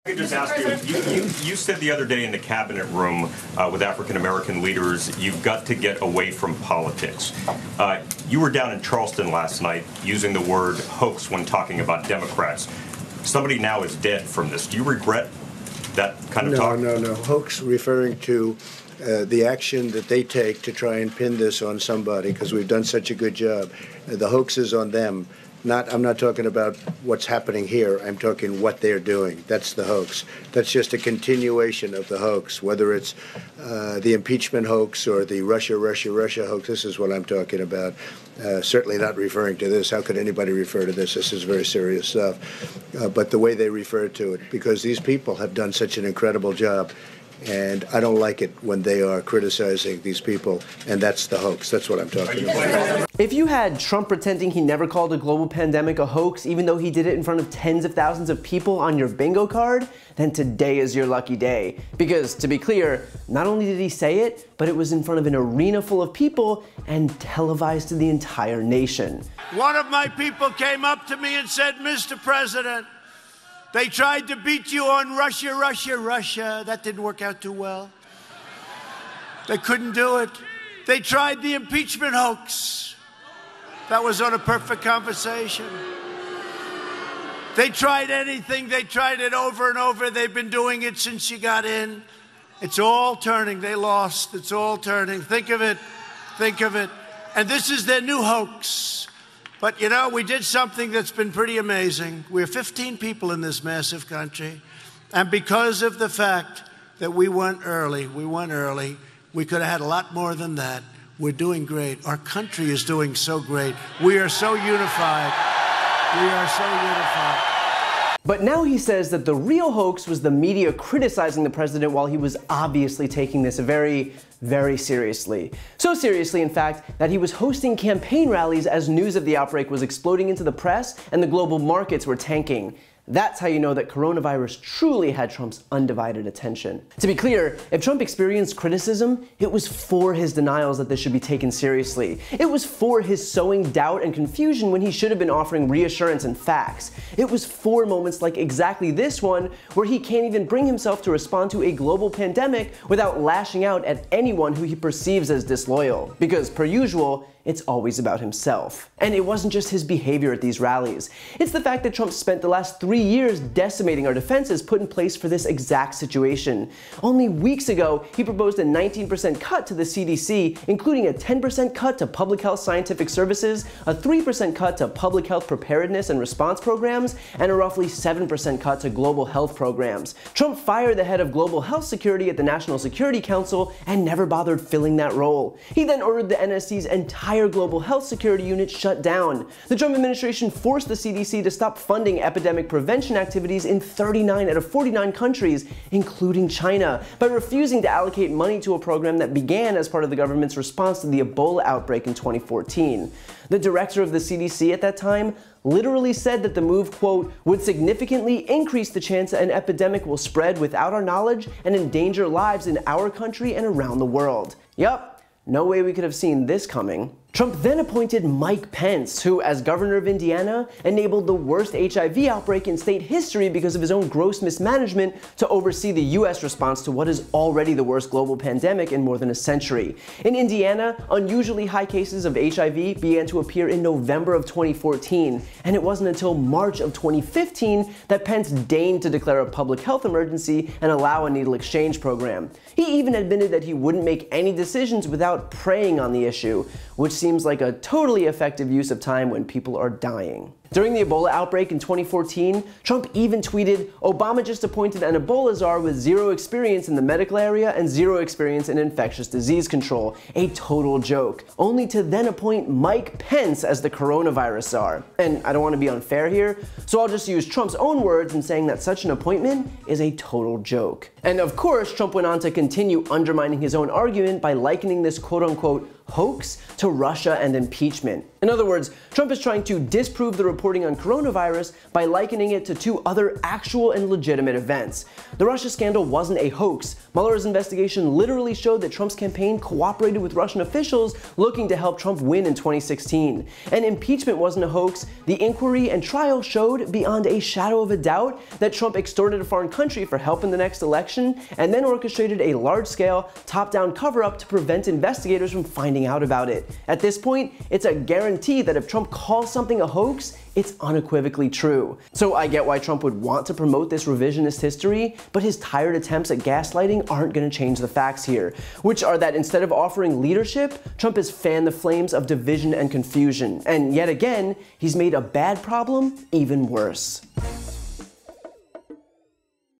I could just ask you said the other day in the cabinet room with African-American leaders, you've got to get away from politics. You were down in Charleston last night using the word hoax when talking about Democrats. Somebody now is dead from this. Do you regret that kind of talk? No. Hoax referring to the action that they take to try and pin this on somebody because we've done such a good job. The hoax is on them. I'm not talking about what's happening here. I'm talking what they're doing. That's the hoax. That's just a continuation of the hoax, whether it's the impeachment hoax or the Russia hoax. This is what I'm talking about. Certainly not referring to this. How could anybody refer to this? This is very serious stuff. But the way they refer to it, because these people have done such an incredible job. And I don't like it when they are criticizing these people, and that's the hoax. That's what I'm talking about. If you had Trump pretending he never called a global pandemic a hoax, even though he did it in front of tens of thousands of people on your bingo card, then today is your lucky day. Because, to be clear, not only did he say it, but it was in front of an arena full of people and televised to the entire nation. One of my people came up to me and said, "Mr. President, they tried to beat you on Russia. That didn't work out too well. They couldn't do it. They tried the impeachment hoax. That was not a perfect conversation. They tried anything. They tried it over and over. They've been doing it since you got in. It's all turning. They lost. It's all turning. Think of it. And this is their new hoax. But, you know, we did something that's been pretty amazing. We're 15 people in this massive country. And because of the fact that we went early, we could have had a lot more than that. We're doing great. Our country is doing so great. We are so unified. But now he says that the real hoax was the media criticizing the president while he was obviously taking this very seriously. So seriously, in fact, that he was hosting campaign rallies as news of the outbreak was exploding into the press and the global markets were tanking. That's how you know that coronavirus truly had Trump's undivided attention. To be clear, if Trump experienced criticism, it was for his denials that this should be taken seriously. It was for his sowing doubt and confusion when he should have been offering reassurance and facts. It was for moments like exactly this one, where he can't even bring himself to respond to a global pandemic without lashing out at anyone who he perceives as disloyal. Because, per usual, it's always about himself. And it wasn't just his behavior at these rallies. It's the fact that Trump spent the last 3 years decimating our defenses put in place for this exact situation. Only weeks ago, he proposed a 19% cut to the CDC, including a 10% cut to public health scientific services, a 3% cut to public health preparedness and response programs, and a roughly 7% cut to global health programs. Trump fired the head of global health security at the National Security Council and never bothered filling that role. He then ordered the NSC's entire global health security unit shut down. The Trump administration forced the CDC to stop funding epidemic prevention activities in 39 out of 49 countries, including China, by refusing to allocate money to a program that began as part of the government's response to the Ebola outbreak in 2014. The director of the CDC at that time literally said that the move, quote, would significantly increase the chance that an epidemic will spread without our knowledge and endanger lives in our country and around the world. Yup, no way we could have seen this coming. Trump then appointed Mike Pence, who, as governor of Indiana, enabled the worst HIV outbreak in state history because of his own gross mismanagement to oversee the US response to what is already the worst global pandemic in more than a century. In Indiana, unusually high cases of HIV began to appear in November of 2014, and it wasn't until March of 2015 that Pence deigned to declare a public health emergency and allow a needle exchange program. He even admitted that he wouldn't make any decisions without praying on the issue, which seems like a totally effective use of time when people are dying. During the Ebola outbreak in 2014, Trump even tweeted, "Obama just appointed an Ebola czar with zero experience in the medical area and zero experience in infectious disease control. A total joke." Only to then appoint Mike Pence as the coronavirus czar. And I don't want to be unfair here, so I'll just use Trump's own words in saying that such an appointment is a total joke. And of course, Trump went on to continue undermining his own argument by likening this quote-unquote hoax to Russia and impeachment. In other words, Trump is trying to disprove the reporting on coronavirus by likening it to two other actual and legitimate events. The Russia scandal wasn't a hoax. Mueller's investigation literally showed that Trump's campaign cooperated with Russian officials looking to help Trump win in 2016. And impeachment wasn't a hoax. The inquiry and trial showed beyond a shadow of a doubt that Trump extorted a foreign country for help in the next election and then orchestrated a large-scale, top-down cover-up to prevent investigators from finding out about it. At this point, it's a guarantee that if Trump calls something a hoax, it's unequivocally true. So I get why Trump would want to promote this revisionist history, but his tired attempts at gaslighting aren't going to change the facts here, which are that instead of offering leadership, Trump has fanned the flames of division and confusion. And yet again, he's made a bad problem even worse.